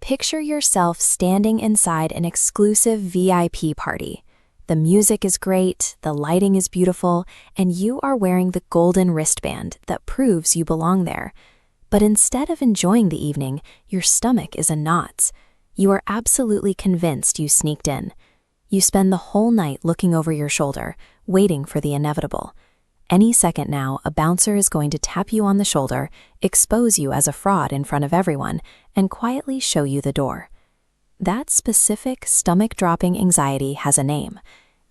Picture yourself standing inside an exclusive VIP party. The music is great, the lighting is beautiful, and you are wearing the golden wristband that proves you belong there. But instead of enjoying the evening, your stomach is in knots. You are absolutely convinced you sneaked in. You spend the whole night looking over your shoulder, waiting for the inevitable. Any second now, a bouncer is going to tap you on the shoulder, expose you as a fraud in front of everyone, and quietly show you the door. That specific stomach-dropping anxiety has a name.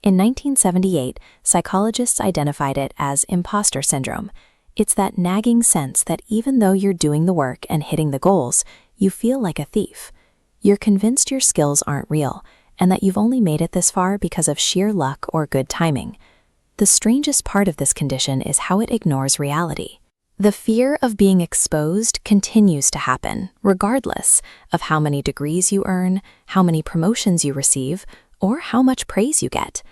In 1978, psychologists identified it as Impostor Syndrome. It's that nagging sense that even though you're doing the work and hitting the goals, you feel like a thief. You're convinced your skills aren't real, and that you've only made it this far because of sheer luck or good timing. The strangest part of this condition is how it ignores reality. The fear of being exposed continues to happen, regardless of how many degrees you earn, how many promotions you receive, or how much praise you get.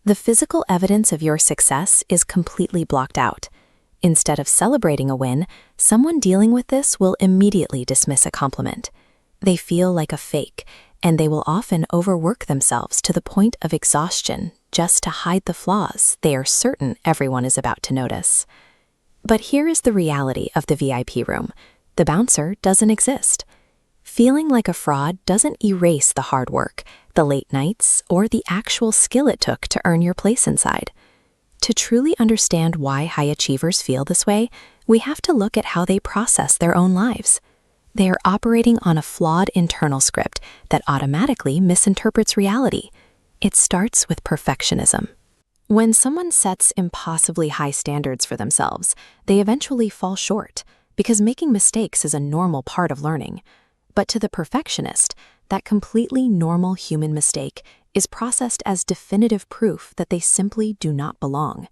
The physical evidence of your success is completely blocked out. Instead of celebrating a win, someone dealing with this will immediately dismiss a compliment. They feel like a fake, and they will often overwork themselves to the point of exhaustion just to hide the flaws they are certain everyone is about to notice. But here is the reality of the VIP room. The bouncer doesn't exist. Feeling like a fraud doesn't erase the hard work, the late nights, or the actual skill it took to earn your place inside. To truly understand why high achievers feel this way, we have to look at how they process their own lives. They are operating on a flawed internal script that automatically misinterprets reality. It starts with perfectionism. When someone sets impossibly high standards for themselves, they eventually fall short, because making mistakes is a normal part of learning. But to the perfectionist, that completely normal human mistake is processed as definitive proof that they simply do not belong.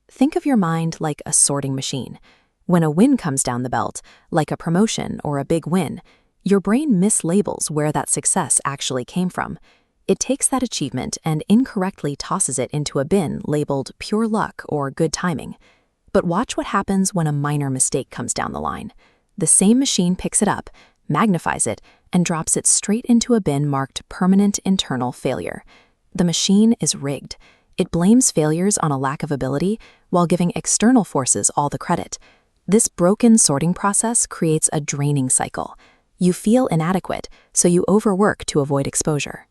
Think of your mind like a sorting machine. When a win comes down the belt, like a promotion or a big win, your brain mislabels where that success actually came from. It takes that achievement and incorrectly tosses it into a bin labeled pure luck or good timing. But watch what happens when a minor mistake comes down the line. The same machine picks it up, magnifies it, and drops it straight into a bin marked permanent internal failure. The machine is rigged. It blames failures on a lack of ability while giving external forces all the credit. This broken sorting process creates a draining cycle. You feel inadequate, so you overwork to avoid exposure.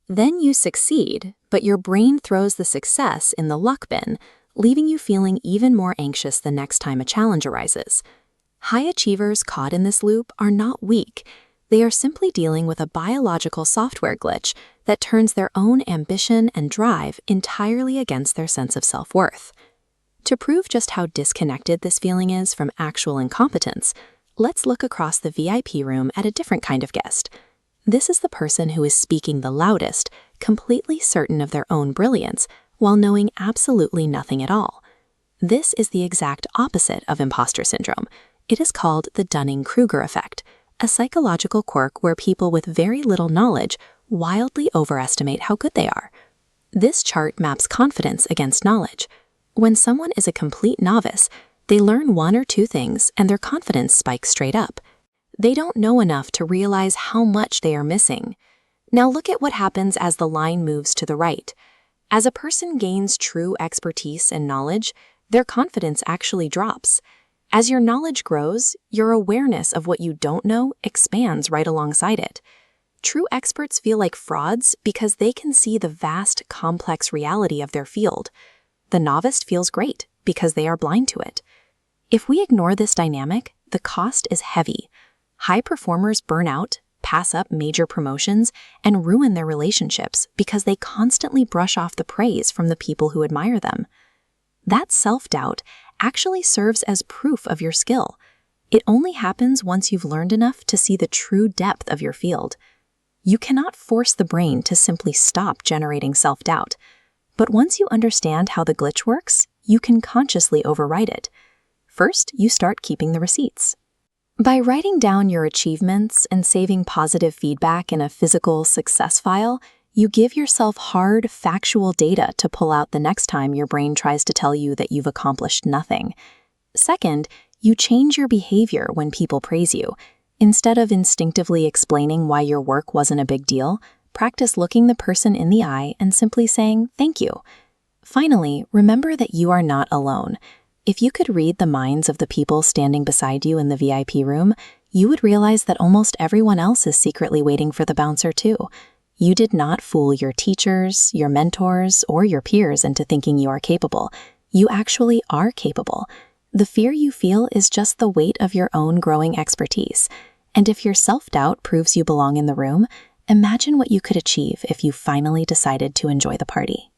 Then you succeed, but your brain throws the success in the luck bin, leaving you feeling even more anxious the next time a challenge arises. High achievers caught in this loop are not weak. They are simply dealing with a biological software glitch that turns their own ambition and drive entirely against their sense of self-worth. To prove just how disconnected this feeling is from actual incompetence, let's look across the VIP room at a different kind of guest. This is the person who is speaking the loudest, completely certain of their own brilliance, while knowing absolutely nothing at all. This is the exact opposite of imposter syndrome. It is called the Dunning-Kruger effect, a psychological quirk where people with very little knowledge wildly overestimate how good they are. This chart maps confidence against knowledge. When someone is a complete novice, they learn one or two things and their confidence spikes straight up. They don't know enough to realize how much they are missing. Now look at what happens as the line moves to the right. As a person gains true expertise and knowledge, their confidence actually drops. As your knowledge grows, your awareness of what you don't know expands right alongside it. True experts feel like frauds because they can see the vast, complex reality of their field. The novice feels great because they are blind to it. If we ignore this dynamic, the cost is heavy. High performers burn out, pass up major promotions, and ruin their relationships because they constantly brush off the praise from the people who admire them. That self-doubt actually serves as proof of your skill. It only happens once you've learned enough to see the true depth of your field. You cannot force the brain to simply stop generating self-doubt. But once you understand how the glitch works, you can consciously override it. First, you start keeping the receipts. By writing down your achievements and saving positive feedback in a physical success file, you give yourself hard, factual data to pull out the next time your brain tries to tell you that you've accomplished nothing. Second, you change your behavior when people praise you. Instead of instinctively explaining why your work wasn't a big deal, practice looking the person in the eye and simply saying thank you. Finally, remember that you are not alone. If you could read the minds of the people standing beside you in the VIP room, you would realize that almost everyone else is secretly waiting for the bouncer too. You did not fool your teachers, your mentors, or your peers into thinking you are capable. You actually are capable. The fear you feel is just the weight of your own growing expertise. And if your self-doubt proves you belong in the room, imagine what you could achieve if you finally decided to enjoy the party.